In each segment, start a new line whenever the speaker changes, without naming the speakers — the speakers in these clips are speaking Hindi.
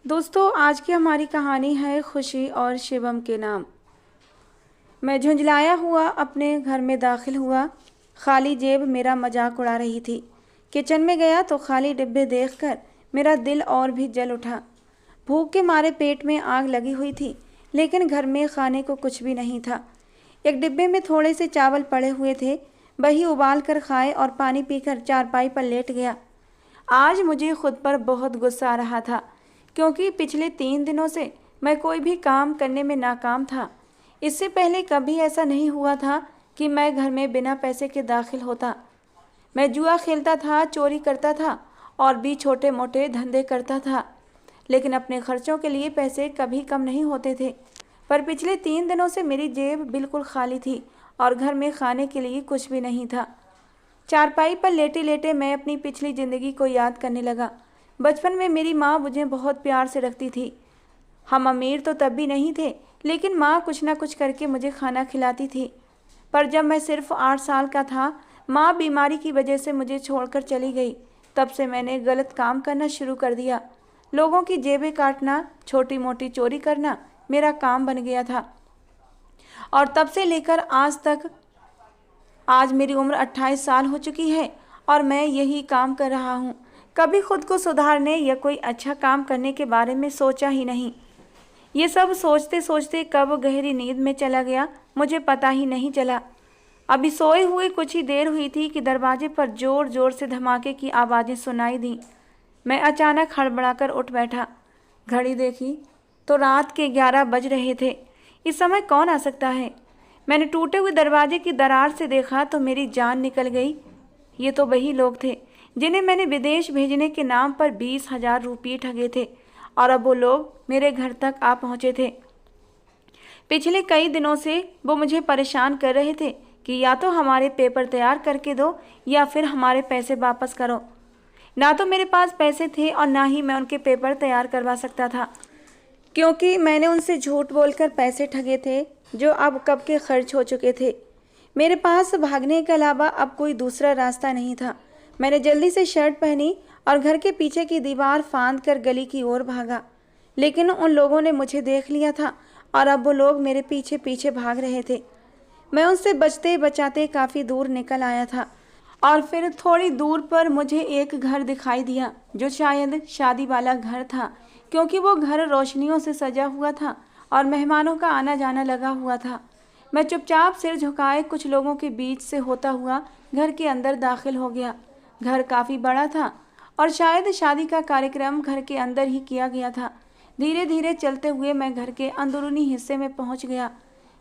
दोस्तों, आज की हमारी कहानी है खुशी और शिवम के नाम। मैं झुंझलाया हुआ अपने घर में दाखिल हुआ। खाली जेब मेरा मजाक उड़ा रही थी। किचन में गया तो खाली डिब्बे देखकर मेरा दिल और भी जल उठा। भूख के मारे पेट में आग लगी हुई थी, लेकिन घर में खाने को कुछ भी नहीं था। एक डिब्बे में थोड़े से चावल पड़े हुए थे, वही उबाल कर खाए और पानी पीकर चारपाई पर लेट गया। आज मुझे खुद पर बहुत गुस्सा आ रहा था, क्योंकि पिछले 3 दिनों से मैं कोई भी काम करने में नाकाम था। इससे पहले कभी ऐसा नहीं हुआ था कि मैं घर में बिना पैसे के दाखिल होता। मैं जुआ खेलता था, चोरी करता था और भी छोटे मोटे धंधे करता था, लेकिन अपने खर्चों के लिए पैसे कभी कम नहीं होते थे। पर पिछले 3 दिनों से मेरी जेब बिल्कुल खाली थी और घर में खाने के लिए कुछ भी नहीं था। चारपाई पर लेटे लेटे मैं अपनी पिछली ज़िंदगी को याद करने लगा। बचपन में मेरी माँ मुझे बहुत प्यार से रखती थी। हम अमीर तो तब भी नहीं थे, लेकिन माँ कुछ ना कुछ करके मुझे खाना खिलाती थी। पर जब मैं सिर्फ 8 साल का था, माँ बीमारी की वजह से मुझे छोड़कर चली गई। तब से मैंने गलत काम करना शुरू कर दिया। लोगों की जेबें काटना, छोटी मोटी चोरी करना मेरा काम बन गया था। और तब से लेकर आज तक, आज मेरी उम्र 28 साल हो चुकी है और मैं यही काम कर रहा हूँ। कभी खुद को सुधारने या कोई अच्छा काम करने के बारे में सोचा ही नहीं। ये सब सोचते सोचते कब गहरी नींद में चला गया, मुझे पता ही नहीं चला। अभी सोए हुए कुछ ही देर हुई थी कि दरवाजे पर जोर जोर से धमाके की आवाज़ें सुनाई दी। मैं अचानक हड़बड़ाकर उठ बैठा। घड़ी देखी तो रात के 11 बज रहे थे। इस समय कौन आ सकता है? मैंने टूटे हुए दरवाजे की दरार से देखा तो मेरी जान निकल गई। ये तो वही लोग थे जिन्हें मैंने विदेश भेजने के नाम पर 20,000 रुपये ठगे थे, और अब वो लोग मेरे घर तक आ पहुँचे थे। पिछले कई दिनों से वो मुझे परेशान कर रहे थे कि या तो हमारे पेपर तैयार करके दो या फिर हमारे पैसे वापस करो। ना तो मेरे पास पैसे थे और ना ही मैं उनके पेपर तैयार करवा सकता था, क्योंकि मैंने उनसे झूठ बोलकर पैसे ठगे थे जो अब कब के खर्च हो चुके थे। मेरे पास भागने के अलावा अब कोई दूसरा रास्ता नहीं था। मैंने जल्दी से शर्ट पहनी और घर के पीछे की दीवार फांद कर गली की ओर भागा, लेकिन उन लोगों ने मुझे देख लिया था और अब वो लोग मेरे पीछे पीछे भाग रहे थे। मैं उनसे बचते बचाते काफ़ी दूर निकल आया था और फिर थोड़ी दूर पर मुझे एक घर दिखाई दिया, जो शायद शादी वाला घर था, क्योंकि वो घर रोशनियों से सजा हुआ था और मेहमानों का आना जाना लगा हुआ था। मैं चुपचाप सिर झुकाए कुछ लोगों के बीच से होता हुआ घर के अंदर दाखिल हो गया। घर काफ़ी बड़ा था और शायद शादी का कार्यक्रम घर के अंदर ही किया गया था। धीरे धीरे चलते हुए मैं घर के अंदरूनी हिस्से में पहुंच गया।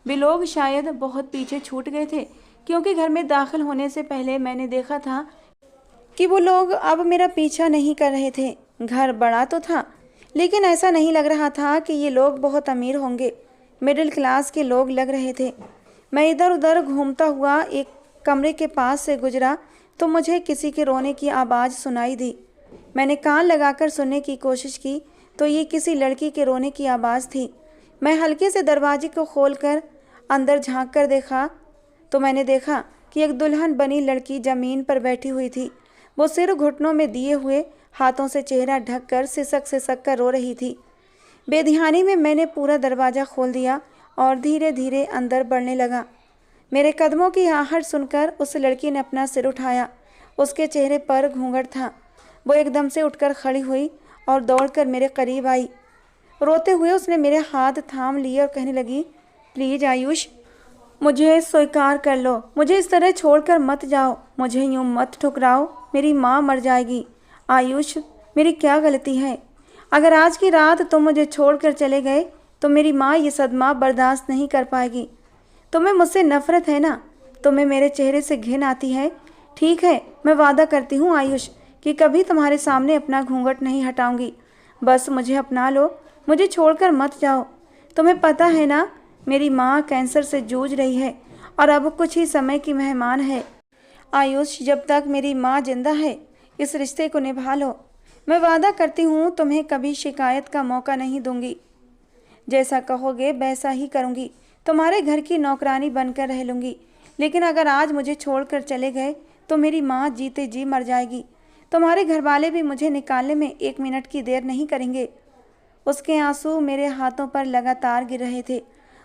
वे लोग शायद बहुत पीछे छूट गए थे, क्योंकि घर में दाखिल होने से पहले मैंने देखा था कि वो लोग अब मेरा पीछा नहीं कर रहे थे। घर बड़ा तो था, लेकिन ऐसा नहीं लग रहा था कि ये लोग बहुत अमीर होंगे। मिडिल क्लास के लोग लग रहे थे। मैं इधर उधर घूमता हुआ एक कमरे के पास से गुजरा तो मुझे किसी के रोने की आवाज़ सुनाई दी। मैंने कान लगाकर सुनने की कोशिश की तो ये किसी लड़की के रोने की आवाज़ थी। मैं हल्के से दरवाजे को खोलकर अंदर झांक कर देखा तो मैंने देखा कि एक दुल्हन बनी लड़की ज़मीन पर बैठी हुई थी। वो सिर घुटनों में दिए हुए, हाथों से चेहरा ढककर सिसक सिसक कर रो रही थी। बेध्यानी में मैंने पूरा दरवाज़ा खोल दिया और धीरे धीरे अंदर बढ़ने लगा। मेरे कदमों की आहट सुनकर उस लड़की ने अपना सिर उठाया। उसके चेहरे पर घूंघट था। वो एकदम से उठकर खड़ी हुई और दौड़कर मेरे करीब आई। रोते हुए उसने मेरे हाथ थाम लिए और कहने लगी, प्लीज़ आयुष, मुझे स्वीकार कर लो। मुझे इस तरह छोड़कर मत जाओ। मुझे यूँ मत ठुकराओ। मेरी माँ मर जाएगी। आयुष, मेरी क्या गलती है? अगर आज की रात तुम मुझे छोड़कर चले गए तो मेरी माँ ये सदमा बर्दाश्त नहीं कर पाएगी। तुम्हें मुझसे नफरत है ना? तुम्हें मेरे चेहरे से घिन आती है? ठीक है, मैं वादा करती हूँ आयुष कि कभी तुम्हारे सामने अपना घूंघट नहीं हटाऊंगी। बस मुझे अपना लो, मुझे छोड़कर मत जाओ। तुम्हें पता है ना, मेरी माँ कैंसर से जूझ रही है और अब कुछ ही समय की मेहमान है। आयुष, जब तक मेरी माँ जिंदा है इस रिश्ते को निभा लो। मैं वादा करती हूँ तुम्हें कभी शिकायत का मौका नहीं दूंगी। जैसा कहोगे वैसा ही करूँगी। तुम्हारे घर की नौकरानी बनकर रह लूँगी। लेकिन अगर आज मुझे छोड़कर चले गए तो मेरी माँ जीते जी मर जाएगी। तुम्हारे घर वाले भी मुझे निकालने में 1 मिनट की देर नहीं करेंगे। उसके आंसू मेरे हाथों पर लगातार गिर रहे थे।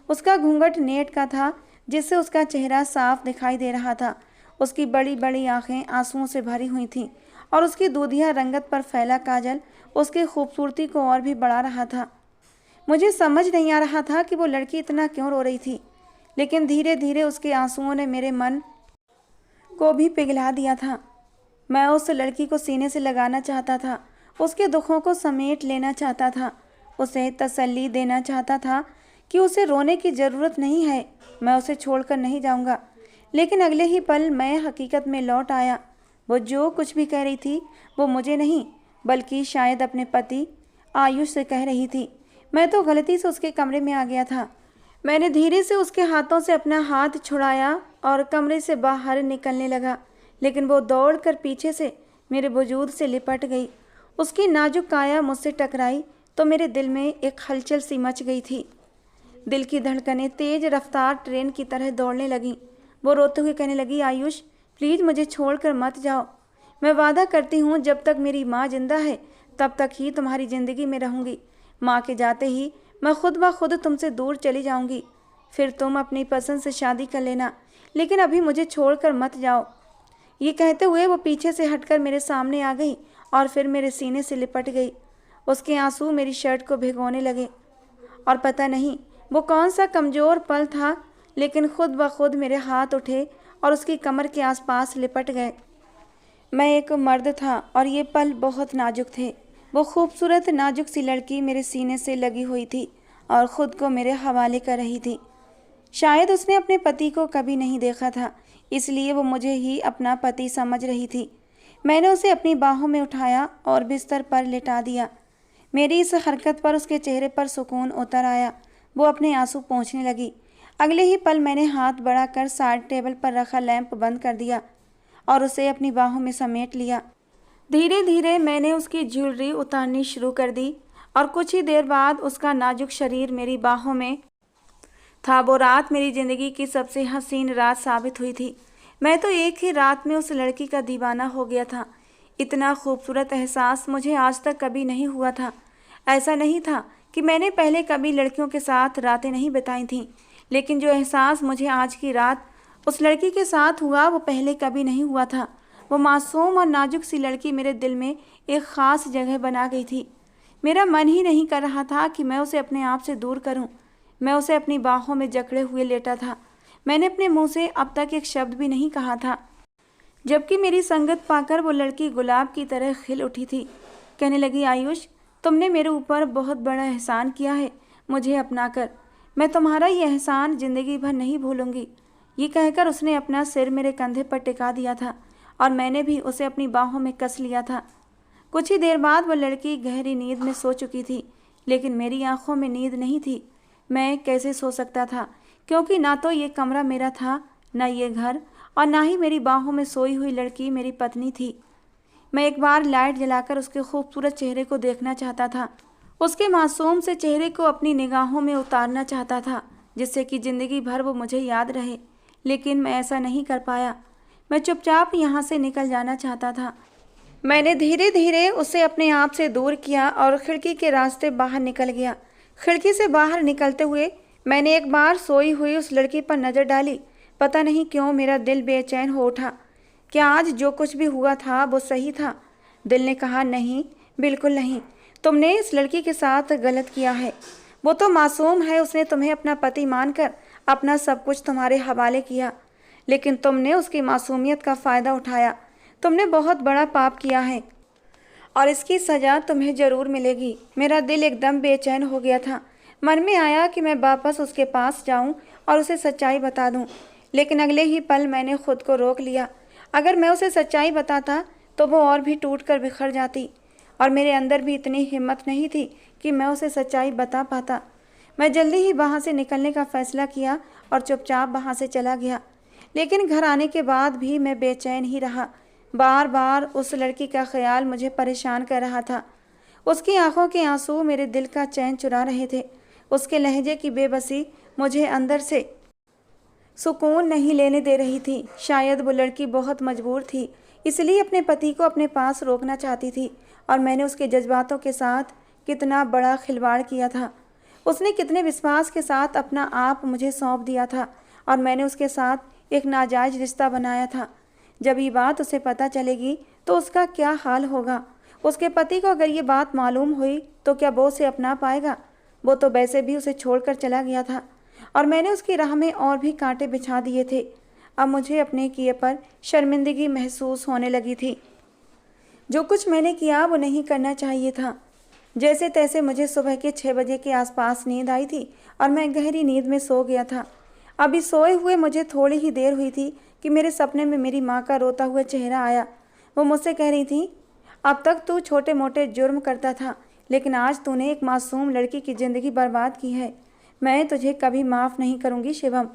उसका घूंघट नेट का था, जिससे उसका चेहरा साफ दिखाई दे रहा था। उसकी बड़ी बड़ी आंखें आंसुओं से भरी हुई थीं और उसकी दूधिया रंगत पर फैला काजल उसकी खूबसूरती को और भी बढ़ा रहा था। मुझे समझ नहीं आ रहा था कि वो लड़की इतना क्यों रो रही थी, लेकिन धीरे धीरे उसके आंसुओं ने मेरे मन को भी पिघला दिया था। मैं उस लड़की को सीने से लगाना चाहता था, उसके दुखों को समेट लेना चाहता था, उसे तसल्ली देना चाहता था कि उसे रोने की ज़रूरत नहीं है, मैं उसे छोड़कर नहीं जाऊंगा। लेकिन अगले ही पल मैं हकीकत में लौट आया। वो जो कुछ भी कह रही थी वो मुझे नहीं, बल्कि शायद अपने पति आयुष से कह रही थी। मैं तो गलती से उसके कमरे में आ गया था। मैंने धीरे से उसके हाथों से अपना हाथ छुड़ाया और कमरे से बाहर निकलने लगा, लेकिन वो दौड़कर पीछे से मेरे वजूद से लिपट गई। उसकी नाजुक काया मुझसे टकराई तो मेरे दिल में एक हलचल सी मच गई थी। दिल की धड़कनें तेज रफ्तार ट्रेन की तरह दौड़ने लगीं। वो रोते हुए कहने लगी, आयुष प्लीज़ मुझे छोड़कर मत जाओ। मैं वादा करती हूँ जब तक मेरी माँ जिंदा है तब तक ही तुम्हारी ज़िंदगी में रहूँगी। माँ के जाते ही मैं खुद ब खुद तुमसे दूर चली जाऊँगी। फिर तुम अपनी पसंद से शादी कर लेना, लेकिन अभी मुझे छोड़कर मत जाओ। ये कहते हुए वो पीछे से हटकर मेरे सामने आ गई और फिर मेरे सीने से लिपट गई। उसके आंसू मेरी शर्ट को भिगोने लगे और पता नहीं वो कौन सा कमज़ोर पल था, लेकिन खुद ब खुद मेरे हाथ उठे और उसकी कमर के आसपास लिपट गए। मैं एक मर्द था और ये पल बहुत नाजुक थे। वो खूबसूरत नाजुक सी लड़की मेरे सीने से लगी हुई थी और ख़ुद को मेरे हवाले कर रही थी। शायद उसने अपने पति को कभी नहीं देखा था, इसलिए वो मुझे ही अपना पति समझ रही थी। मैंने उसे अपनी बाहों में उठाया और बिस्तर पर लिटा दिया। मेरी इस हरकत पर उसके चेहरे पर सुकून उतर आया। वो अपने आंसू पोंछने लगी। अगले ही पल मैंने हाथ बढ़ाकर साइड टेबल पर रखा लैंप बंद कर दिया और उसे अपनी बाहों में समेट लिया। धीरे धीरे मैंने उसकी ज्वेलरी उतारनी शुरू कर दी और कुछ ही देर बाद उसका नाजुक शरीर मेरी बाहों में था। वो रात मेरी ज़िंदगी की सबसे हसीन रात साबित हुई थी। मैं तो एक ही रात में उस लड़की का दीवाना हो गया था। इतना खूबसूरत एहसास मुझे आज तक कभी नहीं हुआ था। ऐसा नहीं था कि मैंने पहले कभी लड़कियों के साथ रातें नहीं बिताई थीं, लेकिन जो एहसास मुझे आज की रात उस लड़की के साथ हुआ वो पहले कभी नहीं हुआ था। वो मासूम और नाजुक सी लड़की मेरे दिल में एक ख़ास जगह बना गई थी। मेरा मन ही नहीं कर रहा था कि मैं उसे अपने आप से दूर करूं। मैं उसे अपनी बाहों में जकड़े हुए लेटा था। मैंने अपने मुंह से अब तक एक शब्द भी नहीं कहा था, जबकि मेरी संगत पाकर वो लड़की गुलाब की तरह खिल उठी थी। कहने लगी, आयुष तुमने मेरे ऊपर बहुत बड़ा एहसान किया है मुझे अपनाकर। मैं तुम्हारा ये एहसान ज़िंदगी भर नहीं भूलूंगी। ये कहकर उसने अपना सिर मेरे कंधे पर टिका दिया था और मैंने भी उसे अपनी बाहों में कस लिया था। कुछ ही देर बाद वो लड़की गहरी नींद में सो चुकी थी, लेकिन मेरी आंखों में नींद नहीं थी। मैं कैसे सो सकता था, क्योंकि ना तो ये कमरा मेरा था, ना ये घर, और ना ही मेरी बाहों में सोई हुई लड़की मेरी पत्नी थी। मैं एक बार लाइट जलाकर उसके खूबसूरत चेहरे को देखना चाहता था, उसके मासूम से चेहरे को अपनी निगाहों में उतारना चाहता था, जिससे कि ज़िंदगी भर वो मुझे याद रहे। लेकिन मैं ऐसा नहीं कर पाया। मैं चुपचाप यहाँ से निकल जाना चाहता था। मैंने धीरे धीरे उसे अपने आप से दूर किया और खिड़की के रास्ते बाहर निकल गया। खिड़की से बाहर निकलते हुए मैंने एक बार सोई हुई उस लड़की पर नज़र डाली। पता नहीं क्यों मेरा दिल बेचैन हो उठा। क्या आज जो कुछ भी हुआ था वो सही था? दिल ने कहा, नहीं, बिल्कुल नहीं। तुमने इस लड़की के साथ गलत किया है। वो तो मासूम है, उसने तुम्हें अपना पति मानकर अपना सब कुछ तुम्हारे हवाले किया, लेकिन तुमने उसकी मासूमियत का फ़ायदा उठाया। तुमने बहुत बड़ा पाप किया है और इसकी सज़ा तुम्हें ज़रूर मिलेगी। मेरा दिल एकदम बेचैन हो गया था। मन में आया कि मैं वापस उसके पास जाऊं और उसे सच्चाई बता दूं, लेकिन अगले ही पल मैंने खुद को रोक लिया। अगर मैं उसे सच्चाई बताता तो वो और भी टूट कर बिखर जाती, और मेरे अंदर भी इतनी हिम्मत नहीं थी कि मैं उसे सच्चाई बता पाता। मैं जल्दी ही वहाँ से निकलने का फ़ैसला किया और चुपचाप वहाँ से चला गया। लेकिन घर आने के बाद भी मैं बेचैन ही रहा। बार बार उस लड़की का ख्याल मुझे परेशान कर रहा था। उसकी आंखों के आंसू मेरे दिल का चैन चुरा रहे थे। उसके लहजे की बेबसी मुझे अंदर से सुकून नहीं लेने दे रही थी। शायद वो लड़की बहुत मजबूर थी, इसलिए अपने पति को अपने पास रोकना चाहती थी, और मैंने उसके जज्बातों के साथ कितना बड़ा खिलवाड़ किया था। उसने कितने विश्वास के साथ अपना आप मुझे सौंप दिया था और मैंने उसके साथ एक नाजायज़ रिश्ता बनाया था। जब ये बात उसे पता चलेगी तो उसका क्या हाल होगा। उसके पति को अगर ये बात मालूम हुई तो क्या वो उसे अपना पाएगा। वो तो वैसे भी उसे छोड़कर चला गया था और मैंने उसकी राह में और भी कांटे बिछा दिए थे। अब मुझे अपने किए पर शर्मिंदगी महसूस होने लगी थी। जो कुछ मैंने किया वो नहीं करना चाहिए था। जैसे तैसे मुझे सुबह के 6 बजे के आसपास नींद आई थी और मैं गहरी नींद में सो गया था। अभी सोए हुए मुझे थोड़ी ही देर हुई थी कि मेरे सपने में मेरी माँ का रोता हुआ चेहरा आया। वो मुझसे कह रही थी, अब तक तू छोटे मोटे जुर्म करता था, लेकिन आज तूने एक मासूम लड़की की ज़िंदगी बर्बाद की है। मैं तुझे कभी माफ़ नहीं करूँगी शिवम।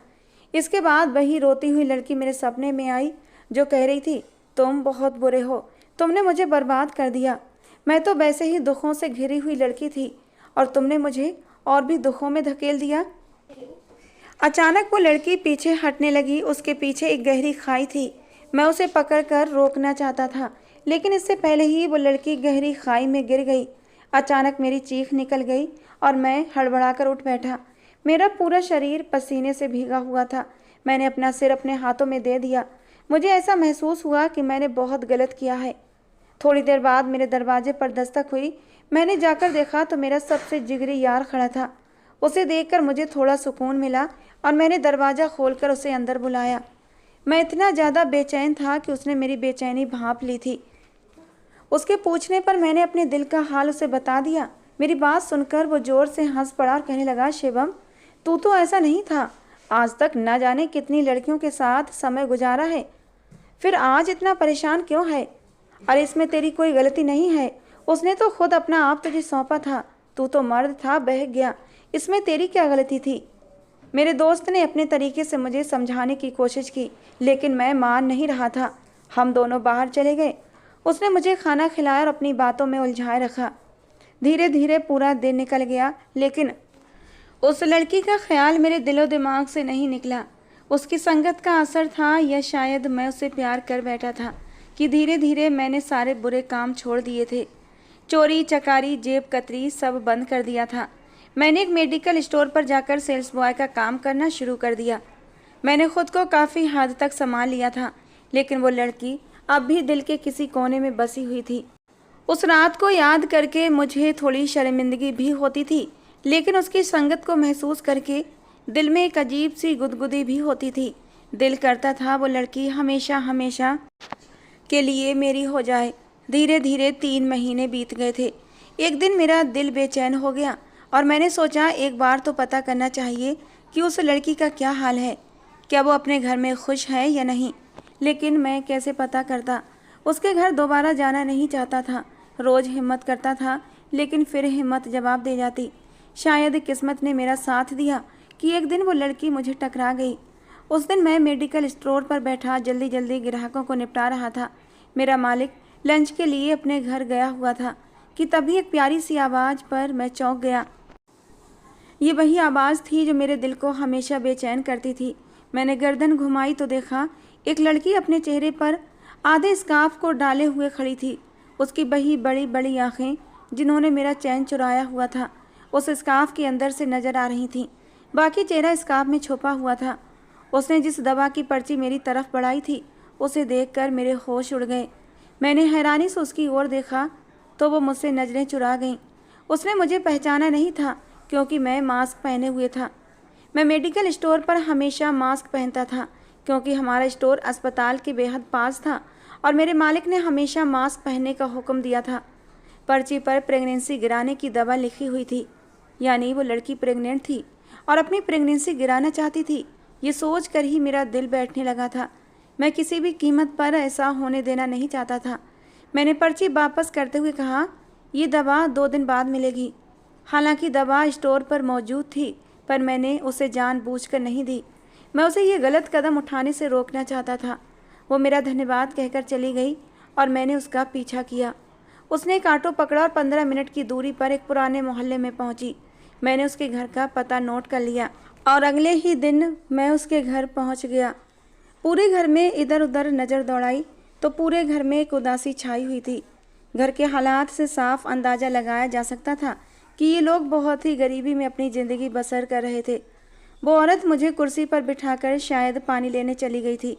इसके बाद वही रोती हुई लड़की मेरे सपने में आई जो कह रही थी, तुम बहुत बुरे हो, तुमने मुझे बर्बाद कर दिया। मैं तो वैसे ही दुखों से घिरी हुई लड़की थी और तुमने मुझे और भी दुखों में धकेल दिया। अचानक वो लड़की पीछे हटने लगी। उसके पीछे एक गहरी खाई थी। मैं उसे पकड़कर रोकना चाहता था, लेकिन इससे पहले ही वो लड़की गहरी खाई में गिर गई। अचानक मेरी चीख निकल गई और मैं हड़बड़ाकर उठ बैठा। मेरा पूरा शरीर पसीने से भीगा हुआ था। मैंने अपना सिर अपने हाथों में दे दिया। मुझे ऐसा महसूस हुआ कि मैंने बहुत गलत किया है। थोड़ी देर बाद मेरे दरवाजे पर दस्तक हुई। मैंने जाकर देखा तो मेरा सबसे जिगरी यार खड़ा था। उसे देखकर मुझे थोड़ा सुकून मिला और मैंने दरवाज़ा खोलकर उसे अंदर बुलाया। मैं इतना ज़्यादा बेचैन था कि उसने मेरी बेचैनी भांप ली थी। उसके पूछने पर मैंने अपने दिल का हाल उसे बता दिया। मेरी बात सुनकर वो ज़ोर से हंस पड़ा और कहने लगा, शिवम, तू तो ऐसा नहीं था। आज तक न जाने कितनी लड़कियों के साथ समय गुजारा है, फिर आज इतना परेशान क्यों है? अरे इसमें तेरी कोई गलती नहीं है। उसने तो खुद अपना आप तुझे सौंपा था। तू तो मर्द था, बहक गया। इसमें तेरी क्या गलती थी? मेरे दोस्त ने अपने तरीके से मुझे समझाने की कोशिश की, लेकिन मैं मान नहीं रहा था। हम दोनों बाहर चले गए। उसने मुझे खाना खिलाया और अपनी बातों में उलझाए रखा। धीरे धीरे पूरा दिन निकल गया, लेकिन उस लड़की का ख्याल मेरे दिलो दिमाग से नहीं निकला। उसकी संगत का असर था या शायद मैं उससे प्यार कर बैठा था कि धीरे धीरे मैंने सारे बुरे काम छोड़ दिए थे। चोरी चकारी जेब कतरी सब बंद कर दिया था। मैंने एक मेडिकल स्टोर पर जाकर सेल्स बॉय का काम करना शुरू कर दिया। मैंने खुद को काफ़ी हद तक संभाल लिया था, लेकिन वो लड़की अब भी दिल के किसी कोने में बसी हुई थी। उस रात को याद करके मुझे थोड़ी शर्मिंदगी भी होती थी, लेकिन उसकी संगत को महसूस करके दिल में एक अजीब सी गुदगुदी भी होती थी। दिल करता था वो लड़की हमेशा हमेशा के लिए मेरी हो जाए। धीरे धीरे 3 महीने बीत गए थे। एक दिन मेरा दिल बेचैन हो गया और मैंने सोचा एक बार तो पता करना चाहिए कि उस लड़की का क्या हाल है, क्या वो अपने घर में खुश है या नहीं। लेकिन मैं कैसे पता करता? उसके घर दोबारा जाना नहीं चाहता था। रोज़ हिम्मत करता था, लेकिन फिर हिम्मत जवाब दे जाती। शायद किस्मत ने मेरा साथ दिया कि एक दिन वो लड़की मुझे टकरा गई। उस दिन मैं मेडिकल स्टोर पर बैठा जल्दी जल्दी ग्राहकों को निपटा रहा था। मेरा मालिक लंच के लिए अपने घर गया हुआ था कि तभी एक प्यारी सी आवाज़ पर मैं चौंक गया। ये वही आवाज़ थी जो मेरे दिल को हमेशा बेचैन करती थी। मैंने गर्दन घुमाई तो देखा एक लड़की अपने चेहरे पर आधे स्कार्फ को डाले हुए खड़ी थी। उसकी वही बड़ी बड़ी आँखें जिन्होंने मेरा चैन चुराया हुआ था उस स्कार्फ के अंदर से नज़र आ रही थीं। बाकी चेहरा स्कार्फ में छुपा हुआ था। उसने जिस दवा की पर्ची मेरी तरफ बढ़ाई थी उसे देखकर मेरे होश उड़ गए। मैंने हैरानी से उसकी ओर देखा तो वो मुझसे नज़रें चुरा गईं। उसने मुझे पहचाना नहीं था क्योंकि मैं मास्क पहने हुए था। मैं मेडिकल स्टोर पर हमेशा मास्क पहनता था क्योंकि हमारा स्टोर अस्पताल के बेहद पास था और मेरे मालिक ने हमेशा मास्क पहनने का हुक्म दिया था। पर्ची पर प्रेगनेंसी गिराने की दवा लिखी हुई थी, यानी वो लड़की प्रेग्नेंट थी और अपनी प्रेगनेंसी गिराना चाहती थी। ये सोच कर ही मेरा दिल बैठने लगा था। मैं किसी भी कीमत पर ऐसा होने देना नहीं चाहता था। मैंने पर्ची वापस करते हुए कहा, ये दवा 2 दिन बाद मिलेगी। हालांकि दवा स्टोर पर मौजूद थी, पर मैंने उसे जानबूझकर नहीं दी। मैं उसे ये गलत कदम उठाने से रोकना चाहता था। वो मेरा धन्यवाद कहकर चली गई और मैंने उसका पीछा किया। उसने एक ऑटो पकड़ा और 15 मिनट की दूरी पर एक पुराने मोहल्ले में पहुंची। मैंने उसके घर का पता नोट कर लिया और अगले ही दिन मैं उसके घर पहुंच गया। पूरे घर में इधर उधर नज़र दौड़ाई तो पूरे घर में एक उदासी छाई हुई थी। घर के हालात से साफ अंदाज़ा लगाया जा सकता था कि ये लोग बहुत ही गरीबी में अपनी ज़िंदगी बसर कर रहे थे। वो औरत मुझे कुर्सी पर बिठाकर शायद पानी लेने चली गई थी।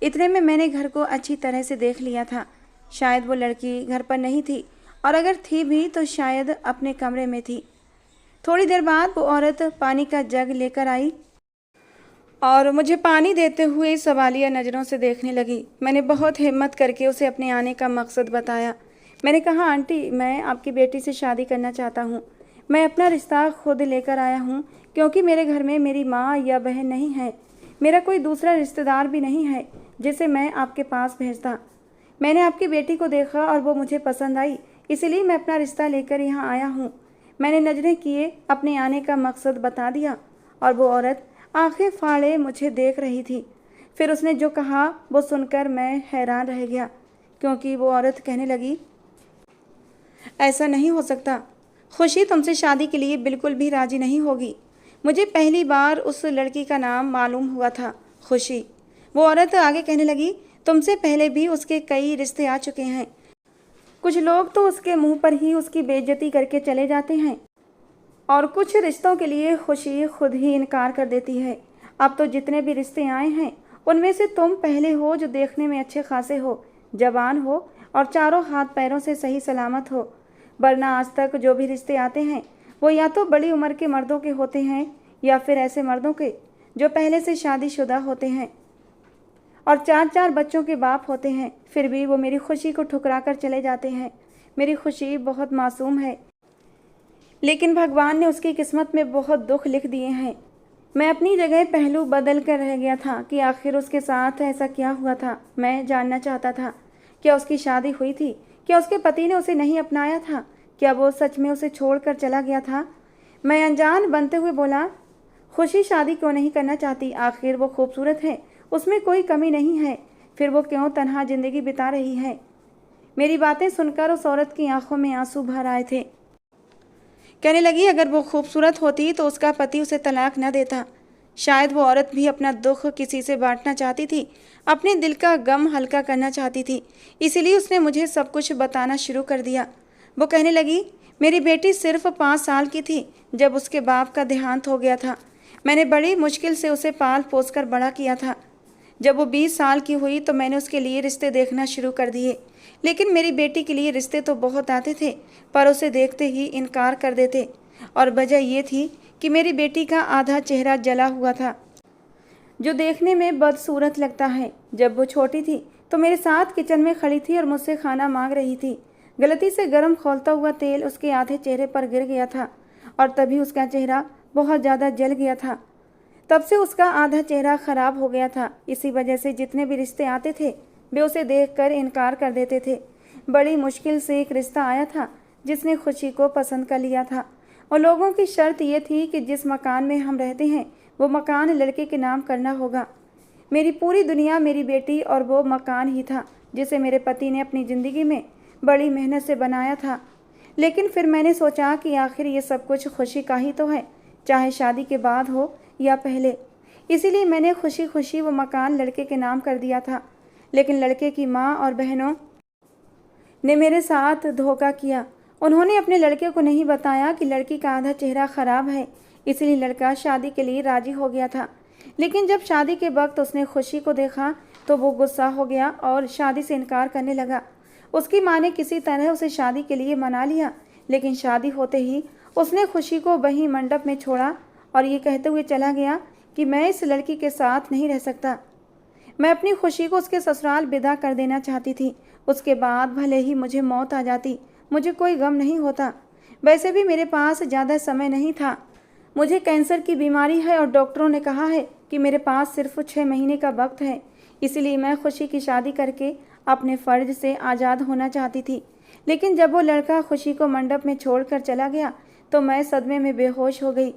इतने में मैंने घर को अच्छी तरह से देख लिया था। शायद वो लड़की घर पर नहीं थी, और अगर थी भी तो शायद अपने कमरे में थी। थोड़ी देर बाद वो औरत पानी का जग लेकर आई और मुझे पानी देते हुए सवालिया नज़रों से देखने लगी। मैंने बहुत हिम्मत करके उसे अपने आने का मकसद बताया। मैंने कहा, आंटी, मैं आपकी बेटी से शादी करना चाहता हूँ। मैं अपना रिश्ता खुद लेकर आया हूँ, क्योंकि मेरे घर में मेरी माँ या बहन नहीं है। मेरा कोई दूसरा रिश्तेदार भी नहीं है जिसे मैं आपके पास भेजता। मैंने आपकी बेटी को देखा और वो मुझे पसंद आई, इसलिए मैं अपना रिश्ता लेकर यहाँ आया हूँ। मैंने नजरें किए, अपने आने का मकसद बता दिया, और वो औरत आंखें फाड़े मुझे देख रही थी। फिर उसने जो कहा वो सुनकर मैं हैरान रह गया, क्योंकि वो औरत कहने लगी, ऐसा नहीं हो सकता। खुशी तुमसे शादी के लिए बिल्कुल भी राजी नहीं होगी। मुझे पहली बार उस लड़की का नाम मालूम हुआ था, खुशी। वो औरत आगे कहने लगी, तुमसे पहले भी उसके कई रिश्ते आ चुके हैं। कुछ लोग तो उसके मुंह पर ही उसकी बेइज्जती करके चले जाते हैं, और कुछ रिश्तों के लिए खुशी खुद ही इनकार कर देती है। अब तो जितने भी रिश्ते आए हैं उनमें से तुम पहले हो जो देखने में अच्छे खासे हो, जवान हो और चारों हाथ पैरों से सही सलामत हो। वरना आज तक जो भी रिश्ते आते हैं वो या तो बड़ी उम्र के मर्दों के होते हैं, या फिर ऐसे मर्दों के जो पहले से शादीशुदा होते हैं और 4-4 बच्चों के बाप होते हैं। फिर भी वो मेरी खुशी को ठुकरा कर चले जाते हैं। मेरी खुशी बहुत मासूम है, लेकिन भगवान ने उसकी किस्मत में बहुत दुख लिख दिए हैं। मैं अपनी जगह पहलू बदल कर रह गया था कि आखिर उसके साथ ऐसा क्या हुआ था। मैं जानना चाहता था, क्या उसकी शादी हुई थी? क्या उसके पति ने उसे नहीं अपनाया था? क्या वो सच में उसे छोड़कर चला गया था? मैं अनजान बनते हुए बोला, खुशी शादी क्यों नहीं करना चाहती? आखिर वो खूबसूरत है, उसमें कोई कमी नहीं है। फिर वो क्यों तन्हा जिंदगी बिता रही है? मेरी बातें सुनकर उस औरत की आंखों में आंसू भर आए थे। कहने लगी, अगर वो खूबसूरत होती तो उसका पति उसे तलाक न देता। शायद वो औरत भी अपना दुख किसी से बांटना चाहती थी, अपने दिल का गम हल्का करना चाहती थी, इसीलिए उसने मुझे सब कुछ बताना शुरू कर दिया। वो कहने लगी, मेरी बेटी सिर्फ 5 साल की थी जब उसके बाप का देहांत हो गया था। मैंने बड़ी मुश्किल से उसे पाल पोस कर बड़ा किया था। जब वो 20 साल की हुई तो मैंने उसके लिए रिश्ते देखना शुरू कर दिए, लेकिन मेरी बेटी के लिए रिश्ते तो बहुत आते थे, पर उसे देखते ही इनकार कर देते। और वजह ये थी कि मेरी बेटी का आधा चेहरा जला हुआ था, जो देखने में बदसूरत लगता है। जब वो छोटी थी तो मेरे साथ किचन में खड़ी थी और मुझसे खाना मांग रही थी। गलती से गर्म खौलता हुआ तेल उसके आधे चेहरे पर गिर गया था, और तभी उसका चेहरा बहुत ज़्यादा जल गया था। तब से उसका आधा चेहरा खराब हो गया था। इसी वजह से जितने भी रिश्ते आते थे वे उसे देखकर इनकार कर देते थे। बड़ी मुश्किल से एक रिश्ता आया था जिसने खुशी को पसंद कर लिया था, और लोगों की शर्त ये थी कि जिस मकान में हम रहते हैं वो मकान लड़के के नाम करना होगा। मेरी पूरी दुनिया मेरी बेटी और वो मकान ही था जिसे मेरे पति ने अपनी ज़िंदगी में बड़ी मेहनत से बनाया था। लेकिन फिर मैंने सोचा कि आखिर ये सब कुछ खुशी का ही तो है, चाहे शादी के बाद हो या पहले। इसीलिए मैंने खुशी खुशी वो मकान लड़के के नाम कर दिया था। लेकिन लड़के की माँ और बहनों ने मेरे साथ धोखा किया। उन्होंने अपने लड़के को नहीं बताया कि लड़की का आधा चेहरा खराब है, इसलिए लड़का शादी के लिए राजी हो गया था। लेकिन जब शादी के वक्त उसने खुशी को देखा तो वो गुस्सा हो गया और शादी से इनकार करने लगा। उसकी माँ ने किसी तरह उसे शादी के लिए मना लिया, लेकिन शादी होते ही उसने खुशी को वहीं मंडप में छोड़ा और ये कहते हुए चला गया कि मैं इस लड़की के साथ नहीं रह सकता। मैं अपनी खुशी को उसके ससुराल विदा कर देना चाहती थी। उसके बाद भले ही मुझे मौत आ जाती, मुझे कोई गम नहीं होता। वैसे भी मेरे पास ज़्यादा समय नहीं था। मुझे कैंसर की बीमारी है और डॉक्टरों ने कहा है कि मेरे पास सिर्फ 6 महीने का वक्त है। इसलिए मैं खुशी की शादी करके अपने फ़र्ज से आज़ाद होना चाहती थी। लेकिन जब वो लड़का खुशी को मंडप में छोड़कर चला गया तो मैं सदमे में बेहोश हो गई।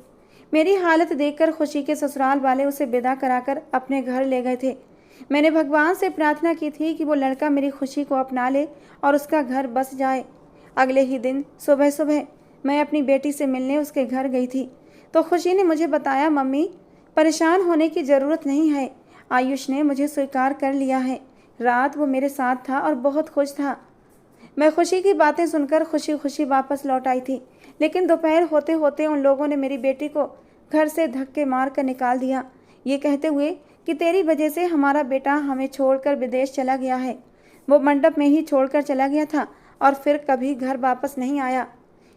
मेरी हालत देखकर खुशी के ससुराल वाले उसे विदा कराकर अपने घर ले गए थे। मैंने भगवान से प्रार्थना की थी कि वो लड़का मेरी खुशी को अपना ले और उसका घर बस जाए। अगले ही दिन सुबह सुबह मैं अपनी बेटी से मिलने उसके घर गई थी तो खुशी ने मुझे बताया, मम्मी, परेशान होने की ज़रूरत नहीं है, आयुष ने मुझे स्वीकार कर लिया है। रात वो मेरे साथ था और बहुत खुश था। मैं खुशी की बातें सुनकर खुशी खुशी वापस लौट आई थी, लेकिन दोपहर होते होते उन लोगों ने मेरी बेटी को घर से धक्के मार कर निकाल दिया, ये कहते हुए कि तेरी वजह से हमारा बेटा हमें छोड़कर विदेश चला गया है। वो मंडप में ही छोड़कर चला गया था और फिर कभी घर वापस नहीं आया।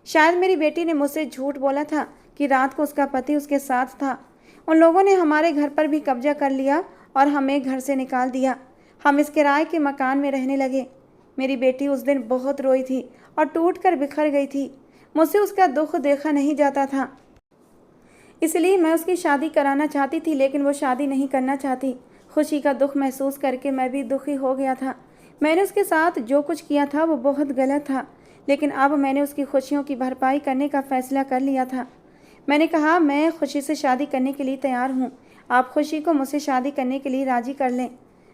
शायद मेरी बेटी ने मुझसे झूठ बोला था कि रात को उसका पति उसके साथ था। उन लोगों ने हमारे घर पर भी कब्जा कर लिया और हमें घर से निकाल दिया। हम इस किराए के मकान में रहने लगे। मेरी बेटी उस दिन बहुत रोई थी और टूट कर बिखर गई थी। मुझसे उसका दुख देखा नहीं जाता था, इसलिए मैं उसकी शादी कराना चाहती थी, लेकिन वो शादी नहीं करना चाहती। खुशी का दुख महसूस करके मैं भी दुखी हो गया था। मैंने उसके साथ जो कुछ किया था वो बहुत गलत था, लेकिन अब मैंने उसकी खुशियों की भरपाई करने का फैसला कर लिया था। मैंने कहा, मैं खुशी से शादी करने के लिए तैयार हूँ। आप खुशी को मुझसे शादी करने के लिए राज़ी कर लें।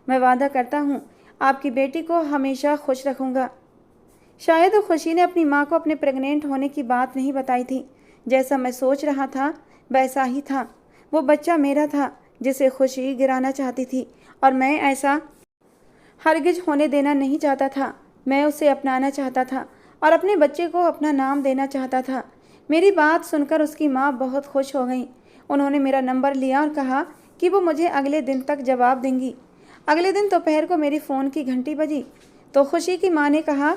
मैं वादा करता हूँ आपकी बेटी को हमेशा खुश रखूँगा। शायद खुशी ने अपनी माँ को अपने प्रेग्नेंट होने की बात नहीं बताई थी। जैसा मैं सोच रहा था वैसा ही था। वो बच्चा मेरा था जिसे खुशी गिराना चाहती थी, और मैं ऐसा हरगिज होने देना नहीं चाहता था। मैं उसे अपनाना चाहता था और अपने बच्चे को अपना नाम देना चाहता था। मेरी बात सुनकर उसकी माँ बहुत खुश हो गई। उन्होंने मेरा नंबर लिया और कहा कि वो मुझे अगले दिन तक जवाब देंगी। अगले दिन दोपहर को मेरी फ़ोन की घंटी बजी तो खुशी की माँ ने कहा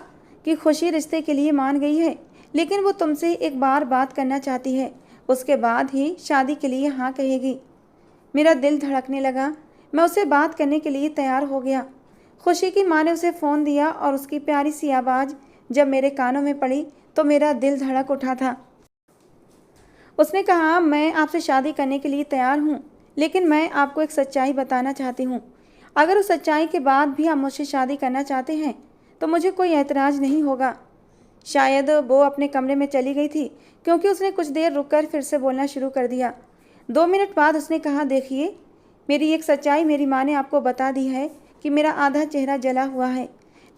कि खुशी रिश्ते के लिए मान गई है, लेकिन वो तुमसे एक बार बात करना चाहती है, उसके बाद ही शादी के लिए हाँ कहेगी। मेरा दिल धड़कने लगा। मैं उससे बात करने के लिए तैयार हो गया। खुशी की माँ ने उसे फ़ोन दिया और उसकी प्यारी सी आवाज़ जब मेरे कानों में पड़ी तो मेरा दिल धड़क उठा था। उसने कहा, मैं आपसे शादी करने के लिए तैयार हूँ, लेकिन मैं आपको एक सच्चाई बताना चाहती हूँ। अगर उस सच्चाई के बाद भी आप मुझसे शादी करना चाहते हैं तो मुझे कोई ऐतराज़ नहीं होगा। शायद वो अपने कमरे में चली गई थी, क्योंकि उसने कुछ देर रुककर फिर से बोलना शुरू कर दिया। 2 मिनट बाद उसने कहा, देखिए, मेरी एक सच्चाई मेरी माँ ने आपको बता दी है कि मेरा आधा चेहरा जला हुआ है,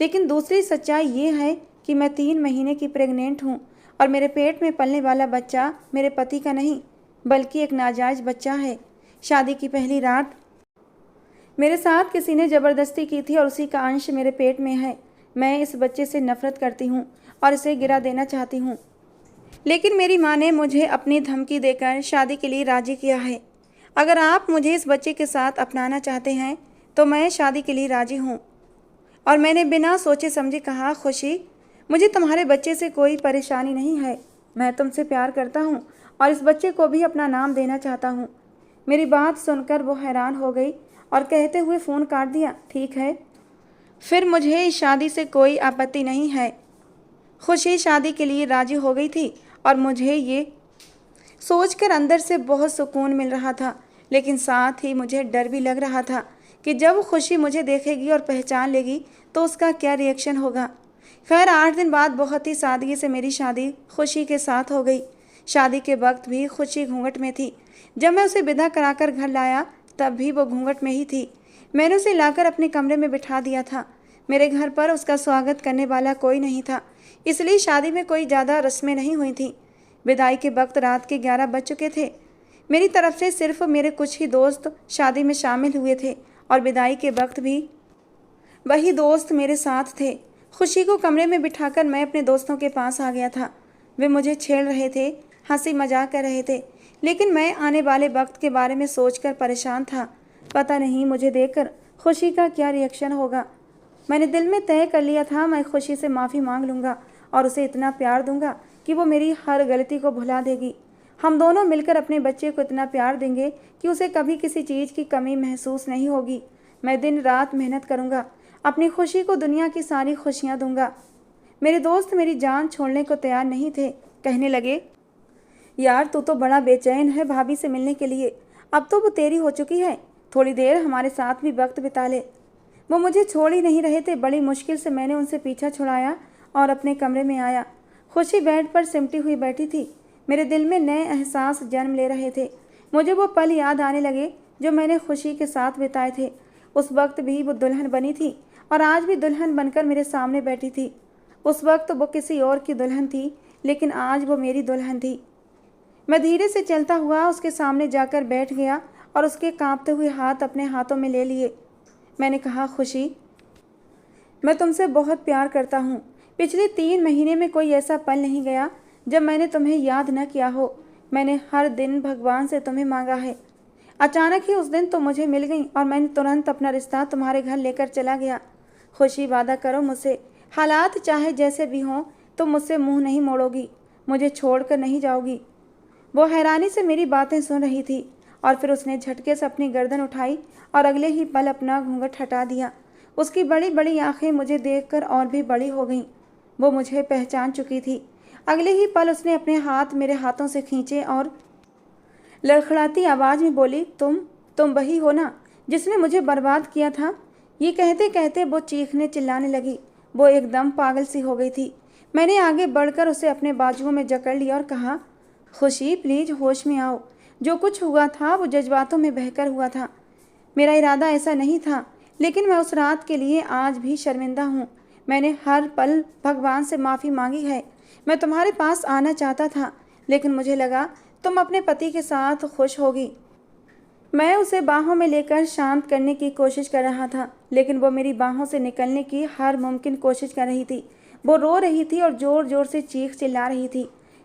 लेकिन दूसरी सच्चाई ये है कि मैं 3 महीने की प्रेग्नेंट हूँ और मेरे पेट में पलने वाला बच्चा मेरे पति का नहीं बल्कि एक नाजायज़ बच्चा है। शादी की पहली रात मेरे साथ किसी ने ज़बरदस्ती की थी और उसी का अंश मेरे पेट में है। मैं इस बच्चे से नफ़रत करती हूँ और इसे गिरा देना चाहती हूँ, लेकिन मेरी माँ ने मुझे अपनी धमकी देकर शादी के लिए राज़ी किया है। अगर आप मुझे इस बच्चे के साथ अपनाना चाहते हैं तो मैं शादी के लिए राज़ी हूँ। और मैंने बिना सोचे समझे कहा, खुशी, मुझे तुम्हारे बच्चे से कोई परेशानी नहीं है। मैं तुमसे प्यार करता हूँ और इस बच्चे को भी अपना नाम देना चाहता हूँ। मेरी बात सुनकर वो हैरान हो गई और कहते हुए फ़ोन काट दिया। ठीक है, फिर मुझे इस शादी से कोई आपत्ति नहीं है। खुशी शादी के लिए राज़ी हो गई थी और मुझे ये सोचकर अंदर से बहुत सुकून मिल रहा था, लेकिन साथ ही मुझे डर भी लग रहा था कि जब खुशी मुझे देखेगी और पहचान लेगी तो उसका क्या रिएक्शन होगा। खैर 8 दिन बाद बहुत ही सादगी से मेरी शादी खुशी के साथ हो गई। शादी के वक्त भी खुशी घूंघट में थी। जब मैं उसे विदा कराकर घर लाया तब भी वो घूंघट में ही थी। मैंने उसे लाकर अपने कमरे में बिठा दिया था। मेरे घर पर उसका स्वागत करने वाला कोई नहीं था, इसलिए शादी में कोई ज़्यादा रस्में नहीं हुई थी। विदाई के वक्त रात के 11 बज चुके थे। मेरी तरफ से सिर्फ मेरे कुछ ही दोस्त शादी में शामिल हुए थे और विदाई के वक्त भी वही दोस्त मेरे साथ थे। खुशी को कमरे में बिठाकर मैं अपने दोस्तों के पास आ गया था। वे मुझे छेड़ रहे थे, हंसी मजाक कर रहे थे, लेकिन मैं आने वाले वक्त के बारे में सोचकर परेशान था। पता नहीं मुझे देखकर खुशी का क्या रिएक्शन होगा। मैंने दिल में तय कर लिया था, मैं खुशी से माफ़ी मांग लूँगा और उसे इतना प्यार दूंगा कि वो मेरी हर गलती को भुला देगी। हम दोनों मिलकर अपने बच्चे को इतना प्यार देंगे कि उसे कभी किसी चीज़ की कमी महसूस नहीं होगी। मैं दिन रात मेहनत करूँगा, अपनी खुशी को दुनिया की सारी खुशियाँ दूंगा। मेरे दोस्त मेरी जान छोड़ने को तैयार नहीं थे। कहने लगे, यार तू तो बड़ा बेचैन है भाभी से मिलने के लिए। अब तो वो तेरी हो चुकी है, थोड़ी देर हमारे साथ भी वक्त बिता ले। वो मुझे छोड़ ही नहीं रहे थे। बड़ी मुश्किल से मैंने उनसे पीछा छुड़ाया और अपने कमरे में आया। खुशी बेड पर सिमटी हुई बैठी थी। मेरे दिल में नए एहसास जन्म ले रहे थे। मुझे वो पल याद आने लगे जो मैंने खुशी के साथ बिताए थे। उस वक्त भी वो दुल्हन बनी थी और आज भी दुल्हन बनकर मेरे सामने बैठी थी। उस वक्त वो किसी और की दुल्हन थी, लेकिन आज वो मेरी दुल्हन थी। मैं धीरे से चलता हुआ उसके सामने जाकर बैठ गया और उसके कांपते हुए हाथ अपने हाथों में ले लिए। मैंने कहा, खुशी, मैं तुमसे बहुत प्यार करता हूँ। पिछले 3 महीने में कोई ऐसा पल नहीं गया जब मैंने तुम्हें याद न किया हो। मैंने हर दिन भगवान से तुम्हें मांगा है। अचानक ही उस दिन तुम मुझे मिल गई और मैंने तुरंत अपना रिश्ता तुम्हारे घर लेकर चला गया। खुशी, वादा करो मुझसे, हालात चाहे जैसे भी हों, तुम मुझसे मुंह नहीं मोड़ोगी, मुझे छोड़कर नहीं जाओगी। वो हैरानी से मेरी बातें सुन रही थी और फिर उसने झटके से अपनी गर्दन उठाई और अगले ही पल अपना घूंघट हटा दिया। उसकी बड़ी बड़ी आंखें मुझे देखकर और भी बड़ी हो गईं। वो मुझे पहचान चुकी थी। अगले ही पल उसने अपने हाथ मेरे हाथों से खींचे और लड़खड़ाती आवाज़ में बोली, तुम वही हो ना जिसने मुझे बर्बाद किया था। ये कहते कहते वो चीखने चिल्लाने लगी। वो एकदम पागल सी हो गई थी। मैंने आगे बढ़कर उसे अपने बाजुओं में जकड़ लिया और कहा, खुशी प्लीज होश में आओ। जो कुछ हुआ था वो जज्बातों में बहकर हुआ था। मेरा इरादा ऐसा नहीं था, लेकिन मैं उस रात के लिए आज भी शर्मिंदा हूँ। मैंने हर पल भगवान से माफ़ी मांगी है। मैं तुम्हारे पास आना चाहता था, लेकिन मुझे लगा तुम अपने पति के साथ खुश होगी। मैं उसे बाहों में लेकर शांत करने की कोशिश कर रहा था, लेकिन वो मेरी बाहों से निकलने की हर मुमकिन कोशिश कर रही थी। वो रो रही थी और ज़ोर ज़ोर से चीख चिल्ला रही थी।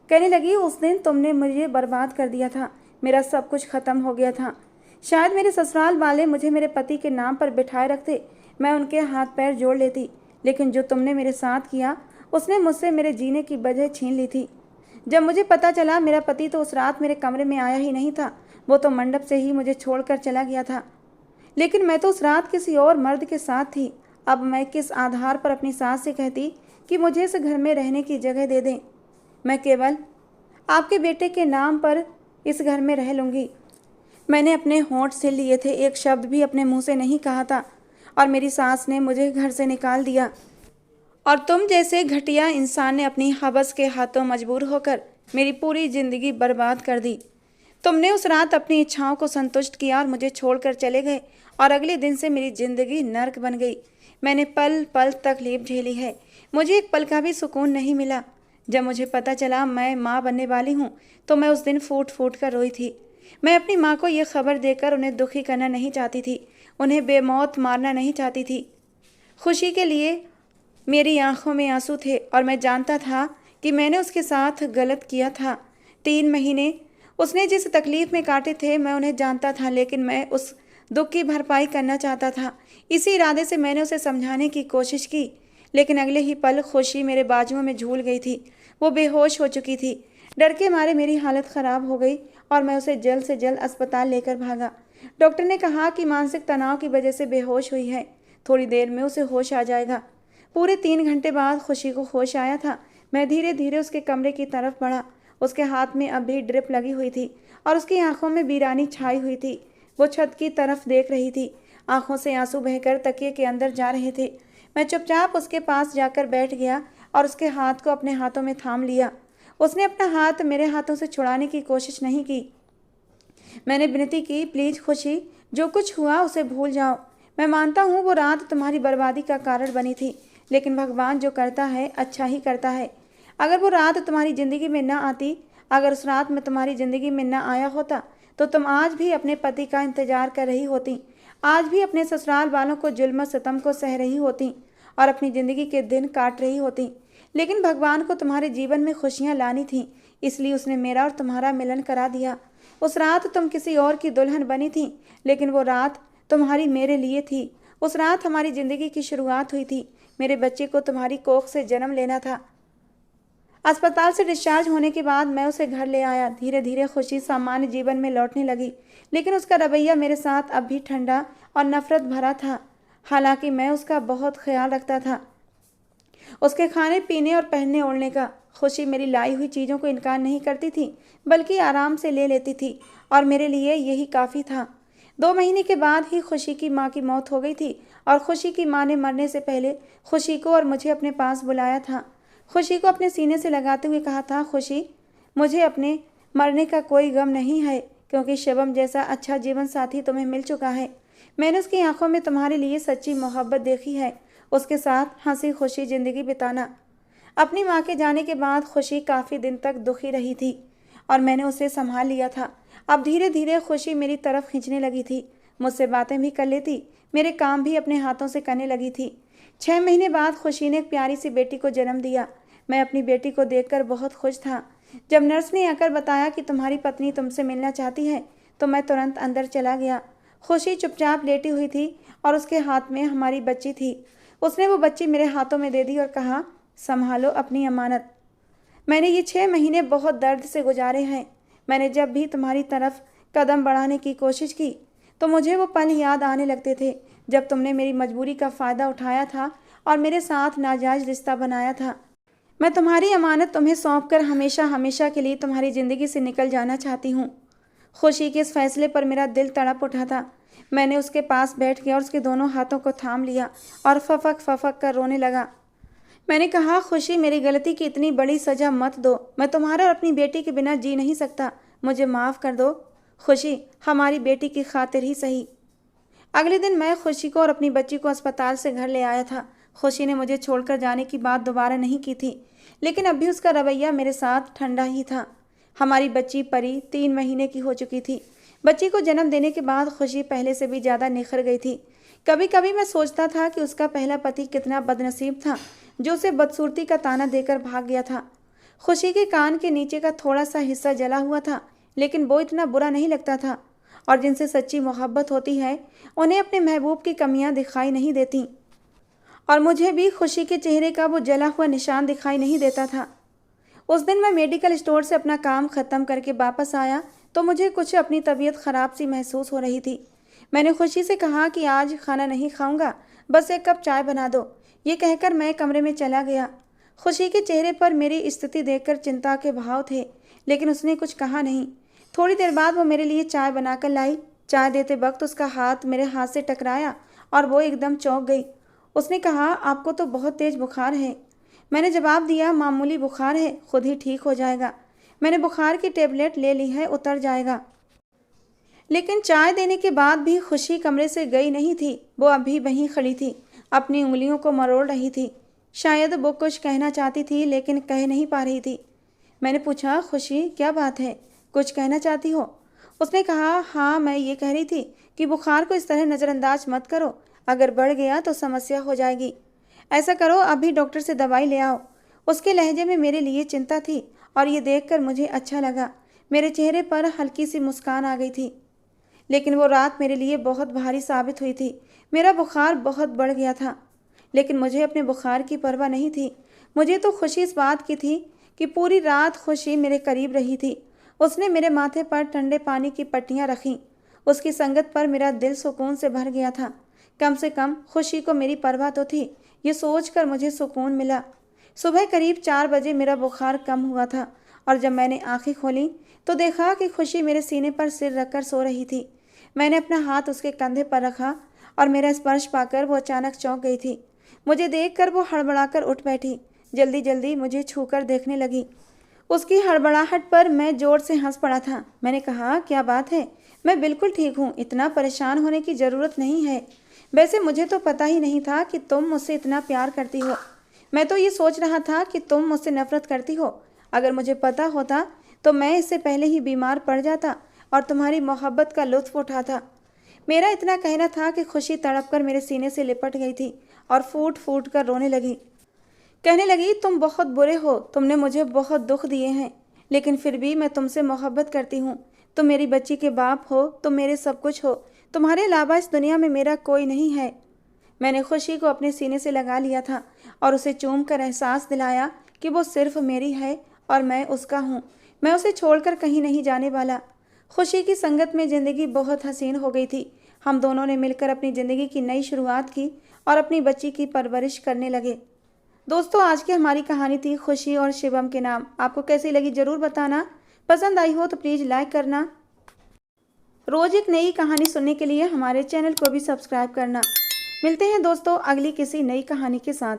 कहने लगी, उस दिन तुमने मुझे बर्बाद कर दिया था, मेरा सब कुछ ख़त्म हो गया था। शायद मेरे ससुराल वाले मुझे मेरे पति के नाम पर बिठाए रखते, मैं उनके हाथ पैर जोड़ लेती, लेकिन जो तुमने मेरे साथ किया उसने मुझसे मेरे जीने की वजह छीन ली थी। जब मुझे पता चला मेरा पति तो उस रात मेरे कमरे में आया ही नहीं था, वो तो मंडप से ही मुझे छोड़कर चला गया था। लेकिन मैं तो उस रात किसी और मर्द के साथ थी। अब मैं किस आधार पर अपनी सास से कहती कि मुझे इस घर में रहने की जगह दे दें। मैं केवल आपके बेटे के नाम पर इस घर में रह लूँगी। मैंने अपने होंठ से लिए थे, एक शब्द भी अपने मुंह से नहीं कहा था, और मेरी सास ने मुझे घर से निकाल दिया। और तुम जैसे घटिया इंसान ने अपनी हवस के हाथों मजबूर होकर मेरी पूरी ज़िंदगी बर्बाद कर दी। तुमने उस रात अपनी इच्छाओं को संतुष्ट किया और मुझे छोड़कर चले गए, और अगले दिन से मेरी ज़िंदगी नर्क बन गई। मैंने पल पल तकलीफ झेली है, मुझे एक पल का भी सुकून नहीं मिला। जब मुझे पता चला मैं माँ बनने वाली हूँ, तो मैं उस दिन फूट फूट कर रोई थी। मैं अपनी माँ को ये खबर देकर उन्हें दुखी करना नहीं चाहती थी, उन्हें बेमौत मारना नहीं चाहती थी। खुशी के लिए मेरी आंखों में आंसू थे और मैं जानता था कि मैंने उसके साथ गलत किया था। 3 महीने उसने जिस तकलीफ़ में काटे थे मैं उन्हें जानता था, लेकिन मैं उस दुख की भरपाई करना चाहता था। इसी इरादे से मैंने उसे समझाने की कोशिश की, लेकिन अगले ही पल खुशी मेरे बाजुओं में झूल गई थी। वो बेहोश हो चुकी थी। डर के मारे मेरी हालत ख़राब हो गई और मैं उसे जल्द से जल्द अस्पताल लेकर भागा। डॉक्टर ने कहा कि मानसिक तनाव की वजह से बेहोश हुई है, थोड़ी देर में उसे होश आ जाएगा। पूरे 3 घंटे बाद खुशी को होश आया था। मैं धीरे धीरे उसके कमरे की तरफ बढ़ा। उसके हाथ में अभी ड्रिप लगी हुई थी और उसकी आंखों में वीरानी छाई हुई थी। वो छत की तरफ देख रही थी। आंखों से आंसू बहकर तकिए के अंदर जा रहे थे। मैं चुपचाप उसके पास जाकर बैठ गया और उसके हाथ को अपने हाथों में थाम लिया। उसने अपना हाथ मेरे हाथों से छुड़ाने की कोशिश नहीं की। मैंने विनती की, प्लीज़ खुशी, जो कुछ हुआ उसे भूल जाओ। मैं मानता हूँ वो रात तुम्हारी बर्बादी का कारण बनी थी, लेकिन भगवान जो करता है अच्छा ही करता है। अगर वो रात तुम्हारी ज़िंदगी में न आती, अगर उस रात में तुम्हारी ज़िंदगी में न आया होता, तो तुम आज भी अपने पति का इंतज़ार कर रही होती, आज भी अपने ससुराल वालों को जुल्म सितम को सह रही होती और अपनी ज़िंदगी के दिन काट रही होती। लेकिन भगवान को तुम्हारे जीवन में खुशियाँ लानी थी, इसलिए उसने मेरा और तुम्हारा मिलन करा दिया। उस रात तुम किसी और की दुल्हन बनी थी, लेकिन वो रात तुम्हारी मेरे लिए थी। उस रात हमारी ज़िंदगी की शुरुआत हुई थी। मेरे बच्चे को तुम्हारी कोख से जन्म लेना था। अस्पताल से डिस्चार्ज होने के बाद मैं उसे घर ले आया। धीरे धीरे खुशी सामान्य जीवन में लौटने लगी, लेकिन उसका रवैया मेरे साथ अब भी ठंडा और नफरत भरा था। हालांकि मैं उसका बहुत ख्याल रखता था, उसके खाने पीने और पहनने ओढ़ने का। खुशी मेरी लाई हुई चीज़ों को इनकार नहीं करती थी, बल्कि आराम से ले लेती थी, और मेरे लिए यही काफ़ी था। 2 महीने के बाद ही खुशी की माँ की मौत हो गई थी, और खुशी की माँ ने मरने से पहले खुशी को और मुझे अपने पास बुलाया था। खुशी को अपने सीने से लगाते हुए कहा था, खुशी, मुझे अपने मरने का कोई गम नहीं है, क्योंकि शिवम जैसा अच्छा जीवन साथी तुम्हें मिल चुका है। मैंने उसकी आंखों में तुम्हारे लिए सच्ची मोहब्बत देखी है, उसके साथ हंसी खुशी ज़िंदगी बिताना। अपनी माँ के जाने के बाद खुशी काफ़ी दिन तक दुखी रही थी और मैंने उसे संभाल लिया था। अब धीरे धीरे खुशी मेरी तरफ खींचने लगी थी, मुझसे बातें भी कर लेती, मेरे काम भी अपने हाथों से करने लगी थी। 6 महीने बाद खुशी ने एक प्यारी सी बेटी को जन्म दिया। मैं अपनी बेटी को देखकर बहुत खुश था। जब नर्स ने आकर बताया कि तुम्हारी पत्नी तुमसे मिलना चाहती है तो मैं तुरंत अंदर चला गया। खुशी चुपचाप लेटी हुई थी और उसके हाथ में हमारी बच्ची थी। उसने वो बच्ची मेरे हाथों में दे दी और कहा, संभालो अपनी अमानत। मैंने ये 6 महीने बहुत दर्द से गुजारे हैं। मैंने जब भी तुम्हारी तरफ कदम बढ़ाने की कोशिश की तो मुझे वो पल याद आने लगते थे जब तुमने मेरी मजबूरी का फ़ायदा उठाया था और मेरे साथ नाजायज़ रिश्ता बनाया था। मैं तुम्हारी अमानत तुम्हें सौंप कर हमेशा हमेशा के लिए तुम्हारी ज़िंदगी से निकल जाना चाहती हूँ। खुशी के इस फैसले पर मेरा दिल तड़प उठा था। मैंने उसके पास बैठ गया और उसके दोनों हाथों को थाम लिया और फफक फफक कर रोने लगा। मैंने कहा, खुशी, मेरी गलती की इतनी बड़ी सज़ा मत दो। मैं तुम्हारे और अपनी बेटी के बिना जी नहीं सकता। मुझे माफ़ कर दो खुशी, हमारी बेटी की खातिर ही सही। अगले दिन मैं खुशी को और अपनी बच्ची को अस्पताल से घर ले आया था। खुशी ने मुझे छोड़कर जाने की बात दोबारा नहीं की थी, लेकिन अब भी उसका रवैया मेरे साथ ठंडा ही था। हमारी बच्ची परी 3 महीने की हो चुकी थी। बच्ची को जन्म देने के बाद खुशी पहले से भी ज़्यादा निखर गई थी। कभी कभी मैं सोचता था कि उसका पहला पति कितना बदनसीब था जो उसे बदसूरती का ताना देकर भाग गया था। खुशी के कान के नीचे का थोड़ा सा हिस्सा जला हुआ था, लेकिन वो इतना बुरा नहीं लगता था, और जिनसे सच्ची मोहब्बत होती है उन्हें अपने महबूब की कमियां दिखाई नहीं देती। और मुझे भी खुशी के चेहरे का वो जला हुआ निशान दिखाई नहीं देता था। उस दिन मैं मेडिकल स्टोर से अपना काम ख़त्म करके वापस आया तो मुझे कुछ अपनी तबीयत ख़राब सी महसूस हो रही थी। मैंने खुशी से कहा कि आज खाना नहीं खाऊंगा, बस 1 कप चाय बना दो। ये कहकर मैं कमरे में चला गया। खुशी के चेहरे पर मेरी स्थिति देखकर चिंता के भाव थे, लेकिन उसने कुछ कहा नहीं। थोड़ी देर बाद वो मेरे लिए चाय बनाकर लाई। चाय देते वक्त उसका हाथ मेरे हाथ से टकराया और वो एकदम चौंक गई। उसने कहा, आपको तो बहुत तेज़ बुखार है। मैंने जवाब दिया, मामूली बुखार है, खुद ही ठीक हो जाएगा। मैंने बुखार की टेबलेट ले ली है, उतर जाएगा। लेकिन चाय देने के बाद भी खुशी कमरे से गई नहीं थी। वो अभी वहीं खड़ी थी, अपनी उंगलियों को मरोड़ रही थी। शायद वो कुछ कहना चाहती थी लेकिन कह नहीं पा रही थी। मैंने पूछा, खुशी, क्या बात है, कुछ कहना चाहती हो? उसने कहा, हाँ, मैं ये कह रही थी कि बुखार को इस तरह नज़रअंदाज मत करो। अगर बढ़ गया तो समस्या हो जाएगी। ऐसा करो, अभी डॉक्टर से दवाई ले आओ। उसके लहजे में मेरे लिए चिंता थी और ये देखकर मुझे अच्छा लगा। मेरे चेहरे पर हल्की सी मुस्कान आ गई थी। लेकिन वो रात मेरे लिए बहुत भारी साबित हुई थी। मेरा बुखार बहुत बढ़ गया था, लेकिन मुझे अपने बुखार की परवाह नहीं थी। मुझे तो खुशी इस बात की थी कि पूरी रात खुशी मेरे करीब रही थी। उसने मेरे माथे पर ठंडे पानी की पट्टियाँ रखीं। उसकी संगत पर मेरा दिल सुकून से भर गया था। कम से कम खुशी को मेरी परवाह तो थी, ये सोचकर मुझे सुकून मिला। सुबह करीब 4 बजे मेरा बुखार कम हुआ था और जब मैंने आंखें खोली तो देखा कि खुशी मेरे सीने पर सिर रखकर सो रही थी। मैंने अपना हाथ उसके कंधे पर रखा और मेरा स्पर्श पाकर वो अचानक चौंक गई थी। मुझे देखकर वो हड़बड़ाकर उठ बैठी। जल्दी जल्दी मुझे छूकर देखने लगी। उसकी हड़बड़ाहट पर मैं जोर से हंस पड़ा था। मैंने कहा, क्या बात है, मैं बिल्कुल ठीक हूँ, इतना परेशान होने की ज़रूरत नहीं है। वैसे मुझे तो पता ही नहीं था कि तुम मुझसे इतना प्यार करती हो। मैं तो ये सोच रहा था कि तुम मुझसे नफरत करती हो। अगर मुझे पता होता तो मैं इससे पहले ही बीमार पड़ जाता और तुम्हारी मोहब्बत का लुत्फ़ उठाता। मेरा इतना कहना था कि खुशी तड़पकर मेरे सीने से लिपट गई थी और फूट फूट कर रोने लगी। कहने लगी, तुम बहुत बुरे हो, तुमने मुझे बहुत दुख दिए हैं, लेकिन फिर भी मैं तुमसे मोहब्बत करती हूँ। तुम मेरी बच्ची के बाप हो, तुम मेरे सब कुछ हो। तुम्हारे अलावा इस दुनिया में मेरा कोई नहीं है। मैंने खुशी को अपने सीने से लगा लिया था और उसे चूम कर एहसास दिलाया कि वो सिर्फ मेरी है और मैं उसका हूँ। मैं उसे छोड़कर कहीं नहीं जाने वाला। खुशी की संगत में ज़िंदगी बहुत हसीन हो गई थी। हम दोनों ने मिलकर अपनी ज़िंदगी की नई शुरुआत की और अपनी बच्ची की परवरिश करने लगे। दोस्तों, आज की हमारी कहानी थी खुशी और शिवम के नाम। आपको कैसी लगी ज़रूर बताना। पसंद आई हो तो प्लीज़ लाइक करना। रोज़ एक नई कहानी सुनने के लिए हमारे चैनल को भी सब्सक्राइब करना। मिलते हैं दोस्तों अगली किसी नई कहानी के साथ।